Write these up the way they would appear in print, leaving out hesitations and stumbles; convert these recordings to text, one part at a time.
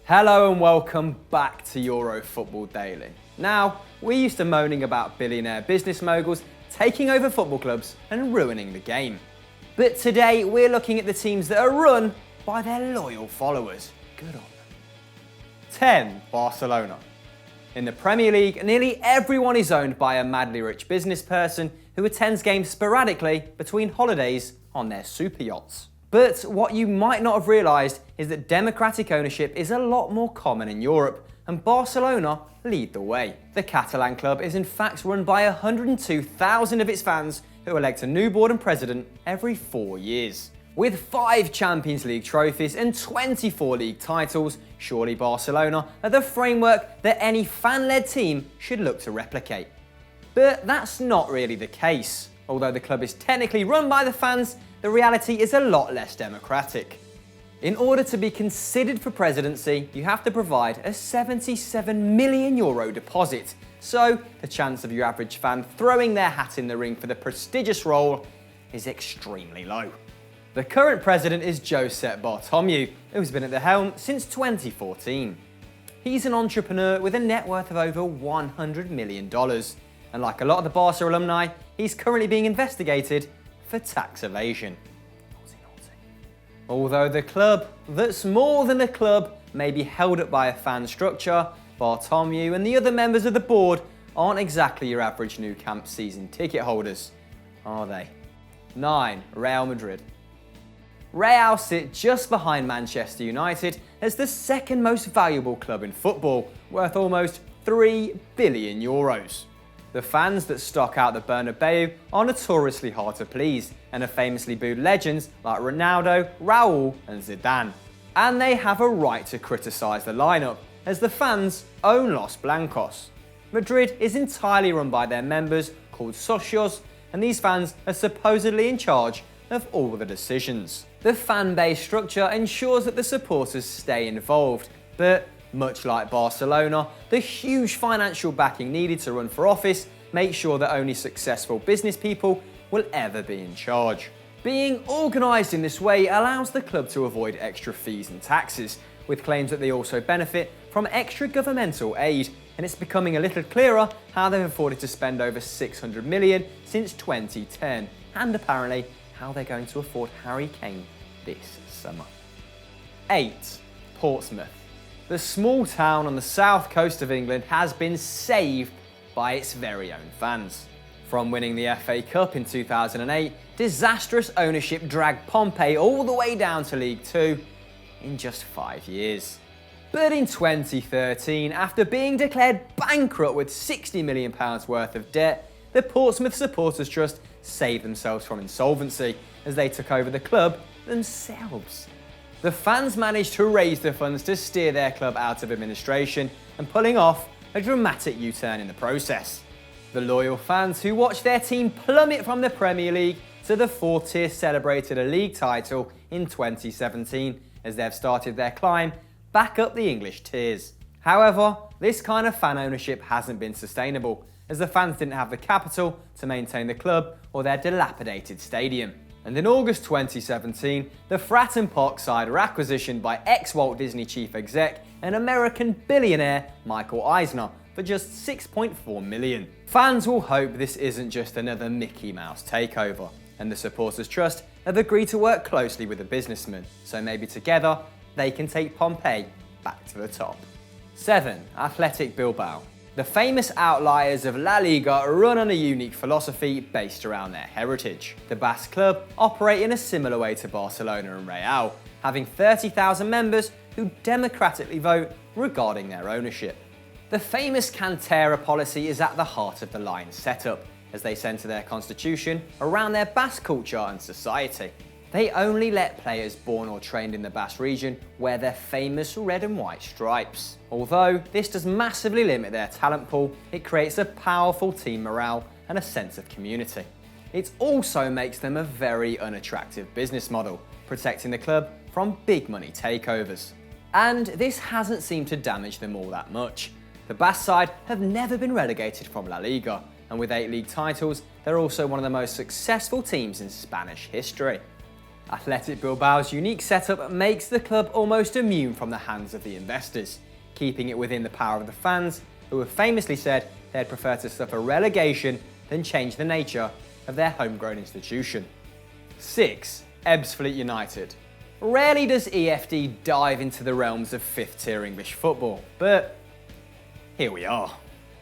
Hello and welcome back to Euro Football Daily. Now, we're used to moaning about billionaire business moguls taking over football clubs and ruining the game. But today, we're looking at the teams that are run by their loyal followers. Good on them. 10. Barcelona. In the Premier League, nearly everyone is owned by a madly rich business person who attends games sporadically between holidays on their super yachts. But what you might not have realised is that democratic ownership is a lot more common in Europe, and Barcelona lead the way. The Catalan club is in fact run by 102,000 of its fans who elect a new board and president every 4 years. With 5 Champions League trophies and 24 league titles, surely Barcelona are the framework that any fan-led team should look to replicate. But that's not really the case. Although the club is technically run by the fans, the reality is a lot less democratic. In order to be considered for presidency, you have to provide a €77 million deposit, so the chance of your average fan throwing their hat in the ring for the prestigious role is extremely low. The current president is Josep Bartomeu, who's been at the helm since 2014. He's an entrepreneur with a net worth of over $100 million, and like a lot of the Barca alumni, he's currently being investigated for tax evasion. Naughty, naughty. Although the club, that's more than a club, may be held up by a fan structure, Bartomeu and the other members of the board aren't exactly your average Nou Camp season ticket holders, are they? 9. Real Madrid. Real sit just behind Manchester United as the second most valuable club in football, worth almost €3 billion. The fans that stock out the Bernabeu are notoriously hard to please and have famously booed legends like Ronaldo, Raul and Zidane. And they have a right to criticise the lineup, as the fans own Los Blancos. Madrid is entirely run by their members, called socios, and these fans are supposedly in charge of all the decisions. The fan-based structure ensures that the supporters stay involved, but much like Barcelona, the huge financial backing needed to run for office makes sure that only successful business people will ever be in charge. Being organised in this way allows the club to avoid extra fees and taxes, with claims that they also benefit from extra governmental aid, and it's becoming a little clearer how they've afforded to spend over $600 million since 2010, and apparently how they're going to afford Harry Kane this summer. 8. Portsmouth. The small town on the south coast of England has been saved by its very own fans. From winning the FA Cup in 2008, disastrous ownership dragged Pompey all the way down to League Two in just 5 years. But in 2013, after being declared bankrupt with £60 million worth of debt, the Portsmouth Supporters Trust saved themselves from insolvency as they took over the club themselves. The fans managed to raise the funds to steer their club out of administration and pulling off a dramatic U-turn in the process. The loyal fans who watched their team plummet from the Premier League to the 4th tier celebrated a league title in 2017 as they've started their climb back up the English tiers. However, this kind of fan ownership hasn't been sustainable as the fans didn't have the capital to maintain the club or their dilapidated stadium. And in August 2017, the Frat and Pock side were acquisitioned by ex-Walt Disney chief exec and American billionaire Michael Eisner for just $6.4 million. Fans will hope this isn't just another Mickey Mouse takeover, and the Supporters Trust have agreed to work closely with the businessman, so maybe together they can take Pompey back to the top. 7. Athletic Bilbao. The famous outliers of La Liga run on a unique philosophy based around their heritage. The Basque club operate in a similar way to Barcelona and Real, having 30,000 members who democratically vote regarding their ownership. The famous Cantera policy is at the heart of the Lions setup, as they centre their constitution around their Basque culture and society. They only let players born or trained in the Basque region wear their famous red and white stripes. Although this does massively limit their talent pool, it creates a powerful team morale and a sense of community. It also makes them a very unattractive business model, protecting the club from big money takeovers. And this hasn't seemed to damage them all that much. The Basque side have never been relegated from La Liga, and with 8 league titles, they're also one of the most successful teams in Spanish history. Athletic Bilbao's unique setup makes the club almost immune from the hands of the investors, keeping it within the power of the fans, who have famously said they'd prefer to suffer relegation than change the nature of their homegrown institution. 6. Ebbsfleet United. Rarely does EFD dive into the realms of fifth-tier English football, but here we are.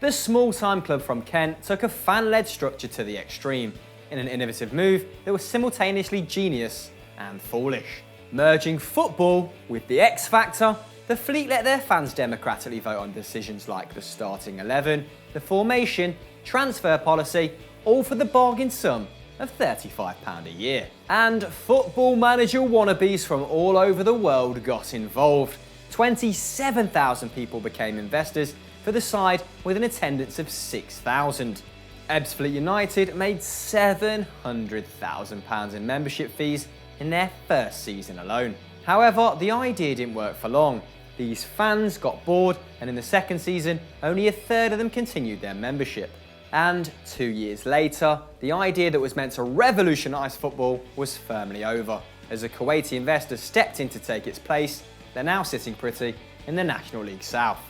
The small-time club from Kent took a fan-led structure to the extreme, in an innovative move that was simultaneously genius and foolish. Merging football with the X Factor, the Fleet let their fans democratically vote on decisions like the starting 11, the formation, transfer policy, all for the bargain sum of £35 a year. And football manager wannabes from all over the world got involved. 27,000 people became investors for the side with an attendance of 6,000. Ebbsfleet United made £700,000 in membership fees in their first season alone. However, the idea didn't work for long. These fans got bored, and in the second season, only a third of them continued their membership. And 2 years later, the idea that was meant to revolutionise football was firmly over. As a Kuwaiti investor stepped in to take its place, they're now sitting pretty in the National League South.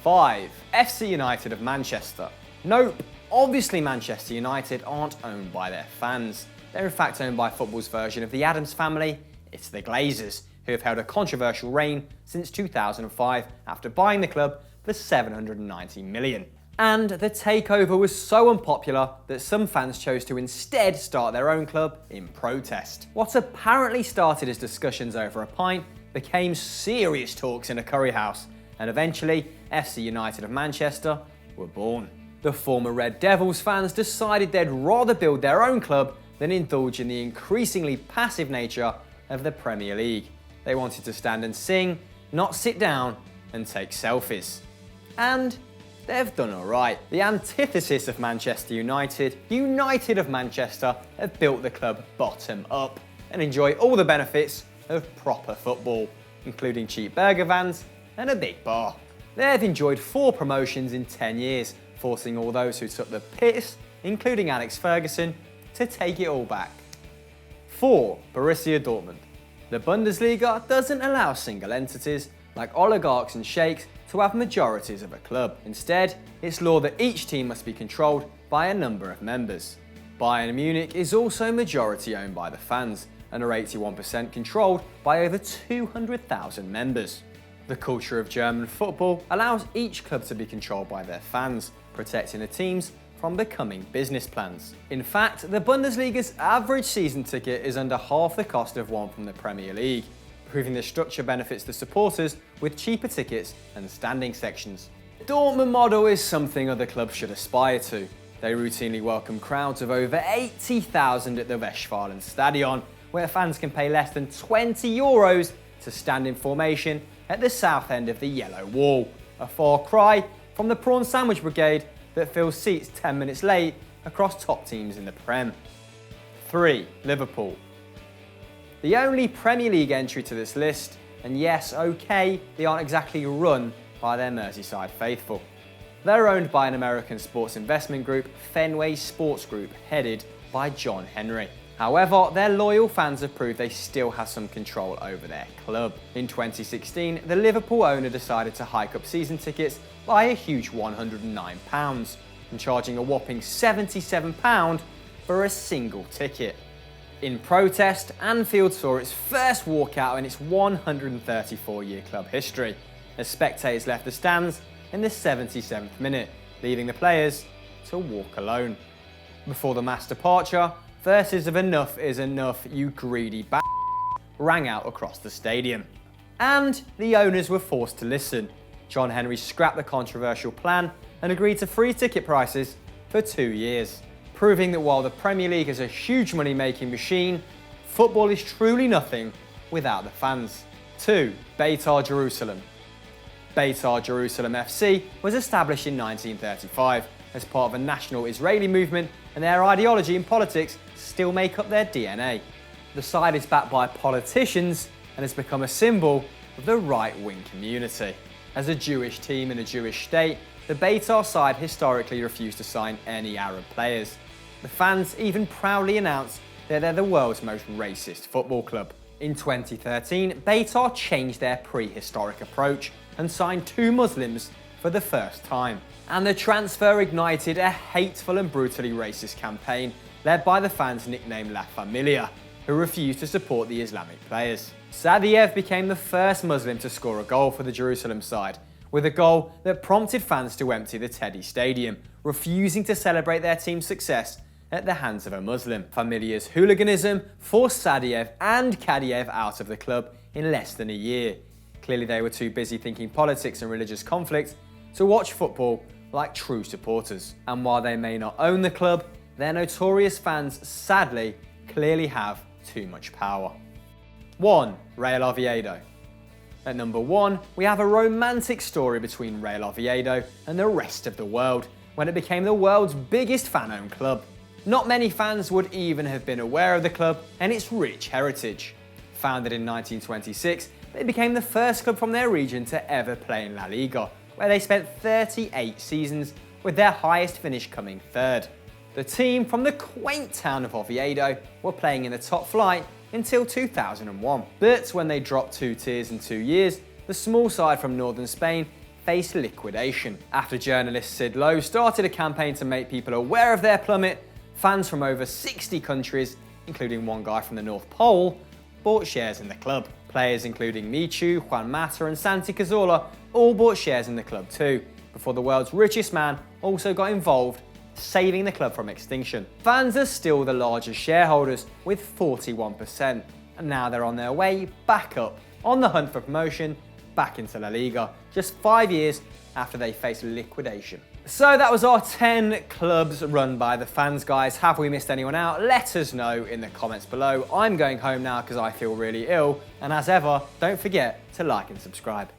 5. FC United of Manchester. Nope. Obviously, Manchester United aren't owned by their fans. They're in fact owned by football's version of the Addams family. It's the Glazers, who have held a controversial reign since 2005 after buying the club for £790 million. And the takeover was so unpopular that some fans chose to instead start their own club in protest. What apparently started as discussions over a pint became serious talks in a curry house, and eventually FC United of Manchester were born. The former Red Devils fans decided they'd rather build their own club than indulge in the increasingly passive nature of the Premier League. They wanted to stand and sing, not sit down and take selfies. And they've done alright. The antithesis of Manchester United, United of Manchester, have built the club bottom up and enjoy all the benefits of proper football, including cheap burger vans and a big bar. They've enjoyed 4 promotions in 10 years, forcing all those who took the piss, including Alex Ferguson, to take it all back. 4. Borussia Dortmund. The Bundesliga doesn't allow single entities, like oligarchs and sheikhs, to have majorities of a club. Instead, it's law that each team must be controlled by a number of members. Bayern Munich is also majority owned by the fans, and are 81% controlled by over 200,000 members. The culture of German football allows each club to be controlled by their fans, protecting the teams from becoming business plans. In fact, the Bundesliga's average season ticket is under half the cost of one from the Premier League, proving the structure benefits the supporters with cheaper tickets and standing sections. The Dortmund model is something other clubs should aspire to. They routinely welcome crowds of over 80,000 at the Westfalenstadion, where fans can pay less than €20 to stand in formation at the south end of the Yellow Wall, a far cry from the prawn sandwich brigade that fills seats 10 minutes late across top teams in the Prem. 3. Liverpool. The only Premier League entry to this list, and yes, okay, they aren't exactly run by their Merseyside faithful. They're owned by an American sports investment group, Fenway Sports Group, headed by John Henry. However, their loyal fans have proved they still have some control over their club. In 2016, the Liverpool owner decided to hike up season tickets by a huge £109 and charging a whopping £77 for a single ticket. In protest, Anfield saw its first walkout in its 134-year club history, as spectators left the stands in the 77th minute, leaving the players to walk alone. Before the mass departure, verses of "Enough is enough, you greedy b***" rang out across the stadium. And the owners were forced to listen. John Henry scrapped the controversial plan and agreed to free ticket prices for 2 years, proving that while the Premier League is a huge money-making machine, football is truly nothing without the fans. 2. Beitar Jerusalem. Beitar Jerusalem FC was established in 1935 as part of a national Israeli movement, and their ideology and politics still make up their DNA. The side is backed by politicians and has become a symbol of the right-wing community. As a Jewish team in a Jewish state, the Beitar side historically refused to sign any Arab players. The fans even proudly announced that they're the world's most racist football club. In 2013, Beitar changed their prehistoric approach and signed 2 Muslims for the first time. And the transfer ignited a hateful and brutally racist campaign led by the fans nicknamed La Familia, who refused to support the Islamic players. Sadiev became the first Muslim to score a goal for the Jerusalem side, with a goal that prompted fans to empty the Teddy Stadium, refusing to celebrate their team's success at the hands of a Muslim. Familia's hooliganism forced Sadiev and Kadiev out of the club in less than a year. Clearly they were too busy thinking politics and religious conflict to watch football like true supporters. And while they may not own the club, their notorious fans sadly clearly have too much power. 1. Real Oviedo. At number 1, we have a romantic story between Real Oviedo and the rest of the world when it became the world's biggest fan-owned club. Not many fans would even have been aware of the club and its rich heritage. Founded in 1926, they became the first club from their region to ever play in La Liga, where they spent 38 seasons, with their highest finish coming 3rd. The team from the quaint town of Oviedo were playing in the top flight until 2001. But when they dropped 2 tiers in 2 years, the small side from northern Spain faced liquidation. After journalist Sid Lowe started a campaign to make people aware of their plummet, fans from over 60 countries, including one guy from the North Pole, bought shares in the club. Players including Michu, Juan Mata and Santi Cazorla all bought shares in the club too, before the world's richest man also got involved, saving the club from extinction. Fans are still the largest shareholders with 41%, and now they're on their way back up, on the hunt for promotion back into La Liga, just 5 years after they faced liquidation. So that was our 10 clubs run by the fans, guys. Have we missed anyone out? Let us know in the comments below. I'm going home now because I feel really ill, and as ever, don't forget to like and subscribe.